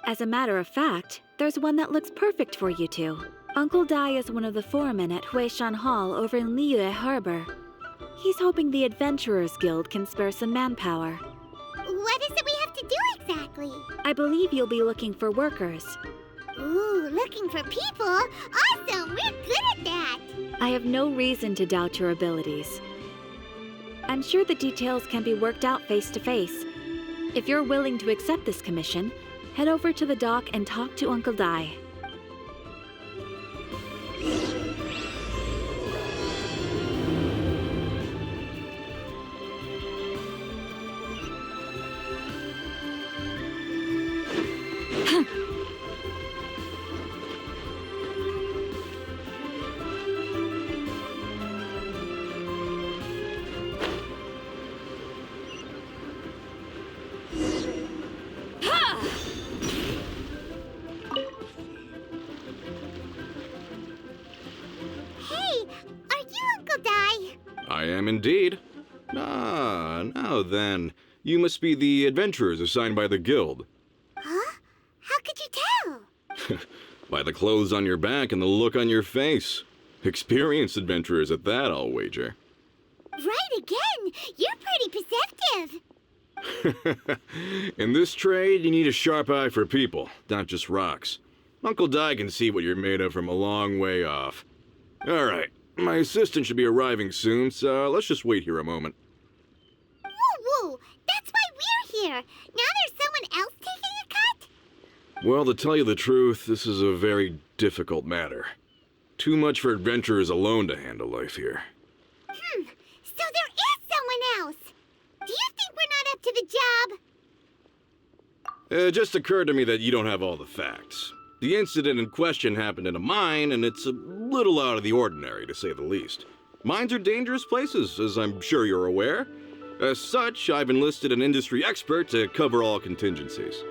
As a matter of fact, there's one that looks perfect for you two. Uncle Dai is one of the foremen at Huishan Hall over in Liyue Harbor. He's hoping the Adventurers Guild can spare some manpower. What is it we have to do exactly? I believe you'll be looking for workers. Ooh, looking for people? Awesome! We're good at that! I have no reason to doubt your abilities. I'm sure the details can be worked out face to face. If you're willing to accept this commission, head over to the dock and talk to Uncle Dai. I am indeed. Ah, now then. You must be the adventurers assigned by the guild. Huh? How could you tell? By the clothes on your back and the look on your face. Experienced adventurers at that, I'll wager. Right again! You're pretty perceptive! In this trade, you need a sharp eye for people, not just rocks. Uncle Dai can see what you're made of from a long way off. All right. My assistant should be arriving soon, so let's just wait here a moment. Woo-woo! That's why we're here! Now there's someone else taking a cut? Well, to tell you the truth, this is a very difficult matter. Too much for adventurers alone to handle life here. So there is someone else! Do you think we're not up to the job? It just occurred to me that you don't have all the facts. The incident in question happened in a mine, and it's a little out of the ordinary, to say the least. Mines are dangerous places, as I'm sure you're aware. As such, I've enlisted an industry expert to cover all contingencies.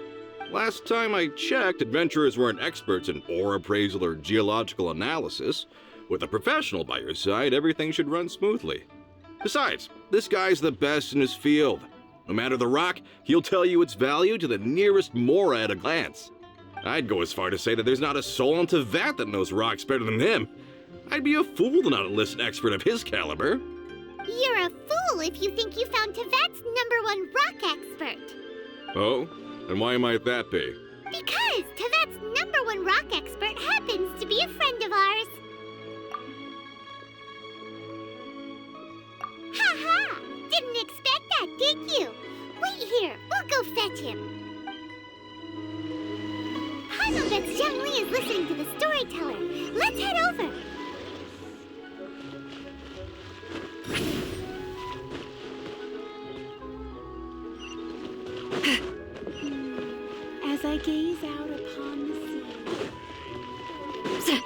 Last time I checked, adventurers weren't experts in ore appraisal or geological analysis. With a professional by your side, everything should run smoothly. Besides, this guy's the best in his field. No matter the rock, he'll tell you its value to the nearest mora at a glance. I'd go as far to say that there's not a soul on Tevat that knows rocks better than him. I'd be a fool to not enlist an expert of his caliber. You're a fool if you think you found Tevat's #1 rock expert. Oh? And why might that be? Because Tevat's #1 rock expert happens to be a friend of ours. Ha-ha! Didn't expect that, did you? Wait here, we'll go fetch him. Hazel bets Zhongli is listening to the storyteller. Let's head over. As I gaze out upon the sea.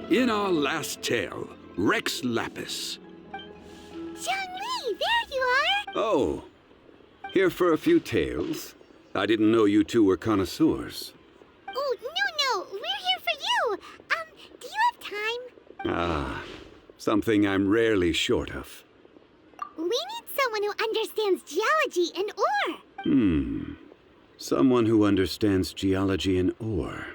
In our last tale, Rex Lapis. Zhongli, there you are! Oh, here for a few tales. I didn't know you two were connoisseurs. Oh, no, we're here for you. Do you have time? Ah, something I'm rarely short of. We need someone who understands geology and ore. Someone who understands geology and ore.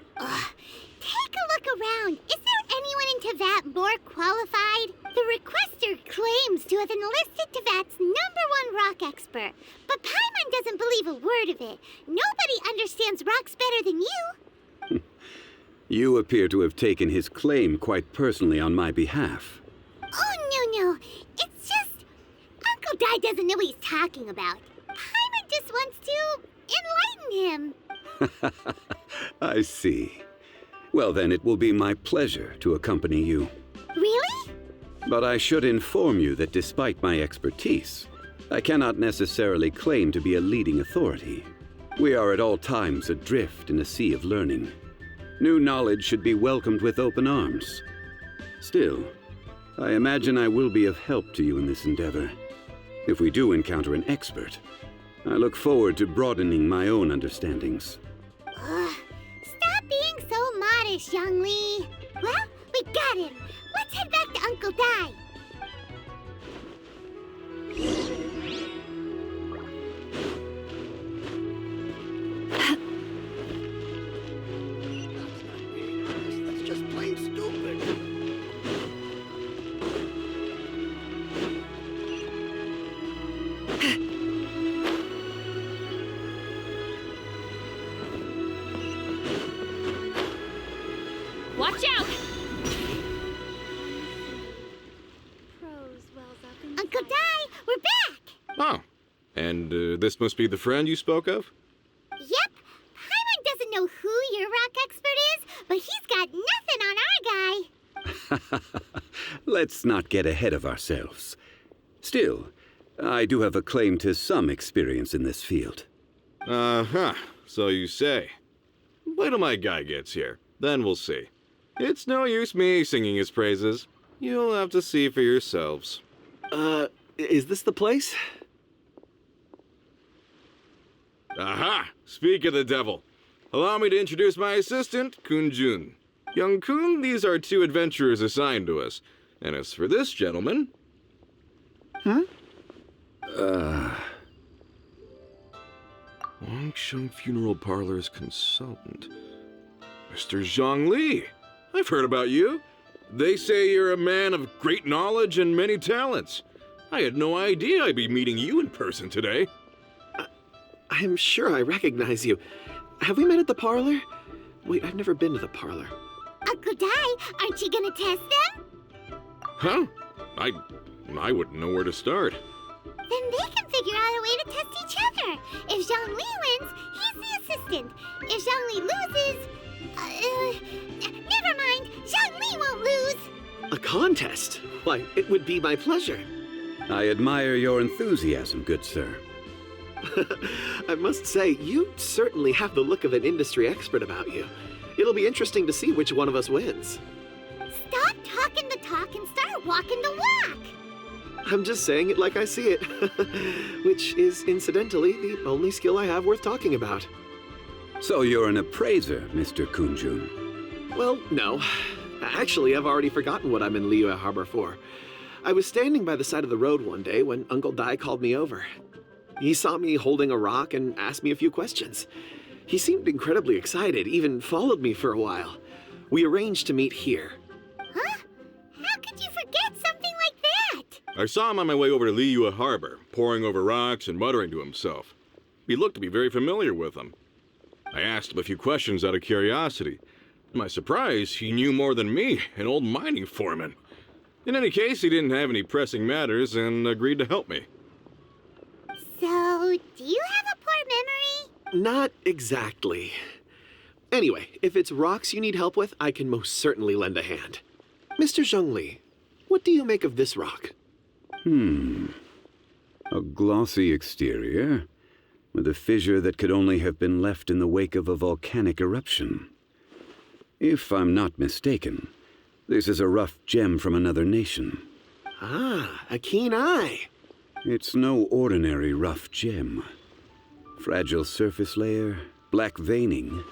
Take a look around. Is there anyone in Tevat more qualified? The requester claims to have enlisted Tevat's #1 rock expert, but Paimon doesn't believe a word of it. Nobody understands rocks better than you. You appear to have taken his claim quite personally on my behalf. Oh, no. It's just... Uncle Dai doesn't know what he's talking about. Paimon just wants to enlighten him. I see. Well, then it will be my pleasure to accompany you. Really? But I should inform you that despite my expertise, I cannot necessarily claim to be a leading authority. We are at all times adrift in a sea of learning. New knowledge should be welcomed with open arms. Still, I imagine I will be of help to you in this endeavor. If we do encounter an expert, I look forward to broadening my own understandings. Stop being so modest, Zhongli. Well, we got him. Let's head back to Uncle Dai. That's just plain stupid. Watch out! Uncle Dai, we're back! Oh, and this must be the friend you spoke of? Yep. Paimon doesn't know who your rock expert is, but he's got nothing on our guy. Let's not get ahead of ourselves. Still, I do have a claim to some experience in this field. Uh-huh, so you say. Wait till my guy gets here, then we'll see. It's no use me singing his praises. You'll have to see for yourselves. Is this the place? Aha! Speak of the devil. Allow me to introduce my assistant, Kun-jun. Young Kun, these are 2 adventurers assigned to us. And as for this gentleman... Wangsheng Funeral Parlor's consultant. Mr. Zhongli. I've heard about you. They say you're a man of great knowledge and many talents. I had no idea I'd be meeting you in person today. I'm sure I recognize you. Have we met at the parlor? Wait, I've never been to the parlor. Uncle Dai, aren't you gonna test them? Huh? I wouldn't know where to start. Then they can figure out a way to test each other. If Zhongli wins, he's the assistant. If Zhongli loses... never mind. Zhongli won't lose. A contest? Why, it would be my pleasure. I admire your enthusiasm, good sir. I must say, you certainly have the look of an industry expert about you. It'll be interesting to see which one of us wins. Stop talking the talk and start walking the walk. I'm just saying it like I see it, which is incidentally the only skill I have worth talking about. So you're an appraiser, Mr. Kun-jun. Well, no. Actually, I've already forgotten what I'm in Liyue Harbor for. I was standing by the side of the road one day when Uncle Dai called me over. He saw me holding a rock and asked me a few questions. He seemed incredibly excited, even followed me for a while. We arranged to meet here. Huh? How could you forget something like that? I saw him on my way over to Liyue Harbor, poring over rocks and muttering to himself. He looked to be very familiar with them. I asked him a few questions out of curiosity. To my surprise, he knew more than me, an old mining foreman. In any case, he didn't have any pressing matters and agreed to help me. So, do you have a poor memory? Not exactly. Anyway, if it's rocks you need help with, I can most certainly lend a hand. Mr. Zhongli, what do you make of this rock? A glossy exterior, with a fissure that could only have been left in the wake of a volcanic eruption. If I'm not mistaken, this is a rough gem from another nation. Ah, a keen eye. It's no ordinary rough gem. Fragile surface layer, black veining.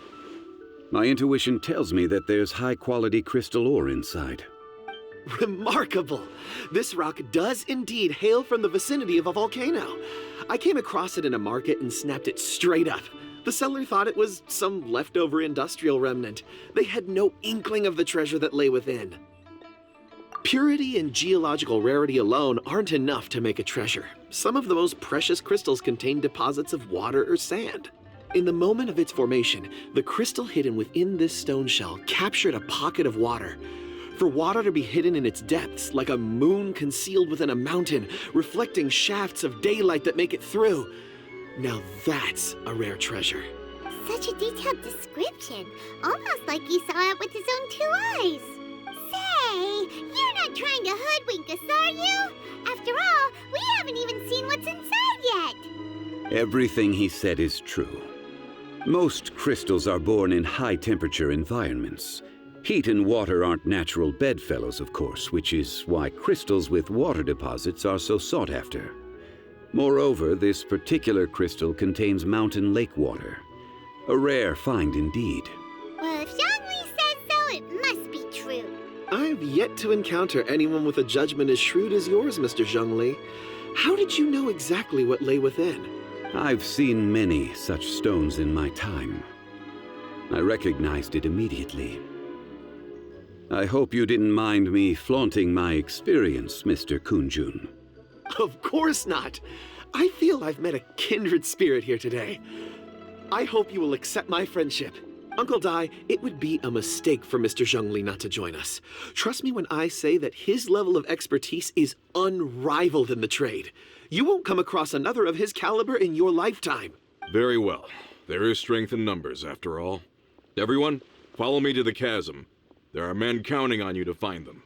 My intuition tells me that there's high-quality crystal ore inside. Remarkable! This rock does indeed hail from the vicinity of a volcano. I came across it in a market and snapped it straight up. The seller thought it was some leftover industrial remnant. They had no inkling of the treasure that lay within. Purity and geological rarity alone aren't enough to make a treasure. Some of the most precious crystals contain deposits of water or sand. In the moment of its formation, the crystal hidden within this stone shell captured a pocket of water. For water to be hidden in its depths, like a moon concealed within a mountain, reflecting shafts of daylight that make it through. Now that's a rare treasure. Such a detailed description, almost like he saw it with his own 2 eyes. Say, you're not trying to hoodwink us, are you? After all, we haven't even seen what's inside yet. Everything he said is true. Most crystals are born in high-temperature environments. Heat and water aren't natural bedfellows, of course, which is why crystals with water deposits are so sought after. Moreover, this particular crystal contains mountain lake water. A rare find indeed. Well, if Zhongli says so, it must be true. I've yet to encounter anyone with a judgment as shrewd as yours, Mr. Zhongli. How did you know exactly what lay within? I've seen many such stones in my time. I recognized it immediately. I hope you didn't mind me flaunting my experience, Mr. Kunjun. Of course not. I feel I've met a kindred spirit here today. I hope you will accept my friendship. Uncle Dai, it would be a mistake for Mr. Zhongli not to join us. Trust me when I say that his level of expertise is unrivaled in the trade. You won't come across another of his caliber in your lifetime. Very well. There is strength in numbers, after all. Everyone, follow me to the chasm. There are men counting on you to find them.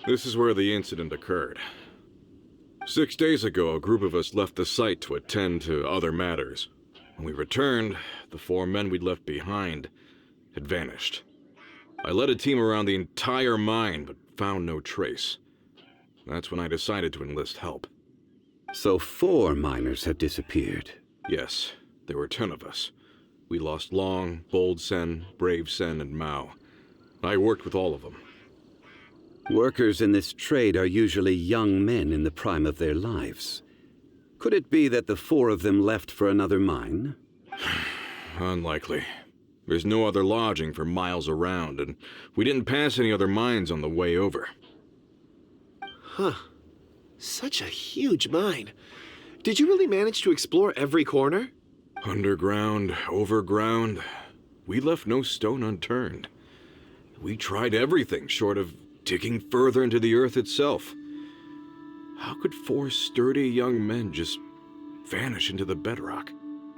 This is where the incident occurred. 6 days ago, a group of us left the site to attend to other matters. When we returned, the 4 men we'd left behind had vanished. I led a team around the entire mine, but found no trace. That's when I decided to enlist help. So 4 miners have disappeared. Yes, there were 10 of us. We lost Long, Bold Sen, Brave Sen, and Mao. I worked with all of them. Workers in this trade are usually young men in the prime of their lives. Could it be that the 4 of them left for another mine? Unlikely. There's no other lodging for miles around, and we didn't pass any other mines on the way over. Huh. Such a huge mine. Did you really manage to explore every corner? Underground, overground. We left no stone unturned. We tried everything short of digging further into the earth itself. How could 4 sturdy young men just vanish into the bedrock?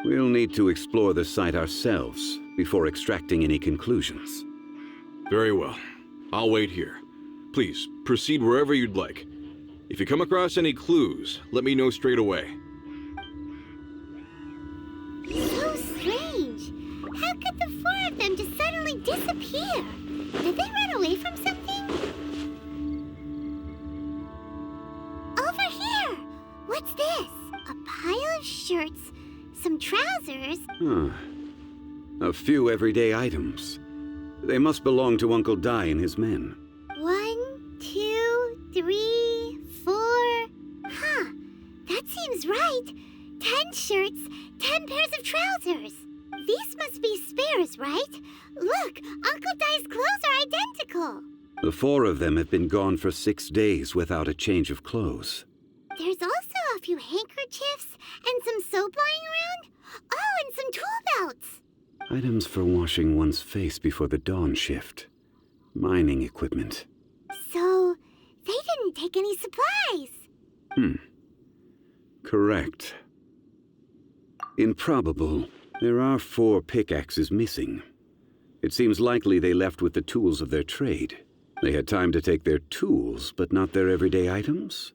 We'll need to explore the site ourselves before extracting any conclusions. Very well. I'll wait here. Please, proceed wherever you'd like. If you come across any clues, let me know straight away. So strange. How could the 4 of them just suddenly disappear? Did they run away from something? Over here! What's this? A pile of shirts, some trousers. Huh. A few everyday items. They must belong to Uncle Dai and his men. 1, 2, 3, 4. Huh. That seems right. 10 shirts, 10 pairs of trousers. These must be spares, right? Look, Uncle Dai's clothes are identical. The 4 of them have been gone for 6 days without a change of clothes. There's also a few handkerchiefs and some soap lying around. Oh, and some tool belts. Items for washing one's face before the dawn shift. Mining equipment. So, they didn't take any supplies. Correct. Improbable. There are 4 pickaxes missing. It seems likely they left with the tools of their trade. They had time to take their tools, but not their everyday items?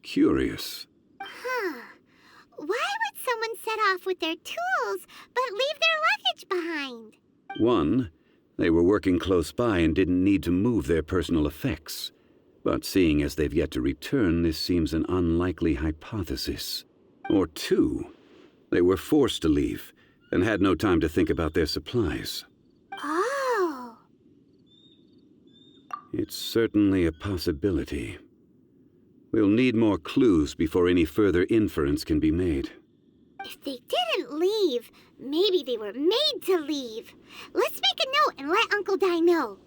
Curious. Huh. Why would someone set off with their tools, but leave their luggage behind? 1, they were working close by and didn't need to move their personal effects. But seeing as they've yet to return, this seems an unlikely hypothesis. Or 2, they were forced to leave and had no time to think about their supplies. Oh. It's certainly a possibility. We'll need more clues before any further inference can be made. If they didn't leave, maybe they were made to leave. Let's make a note and let Uncle Dai know.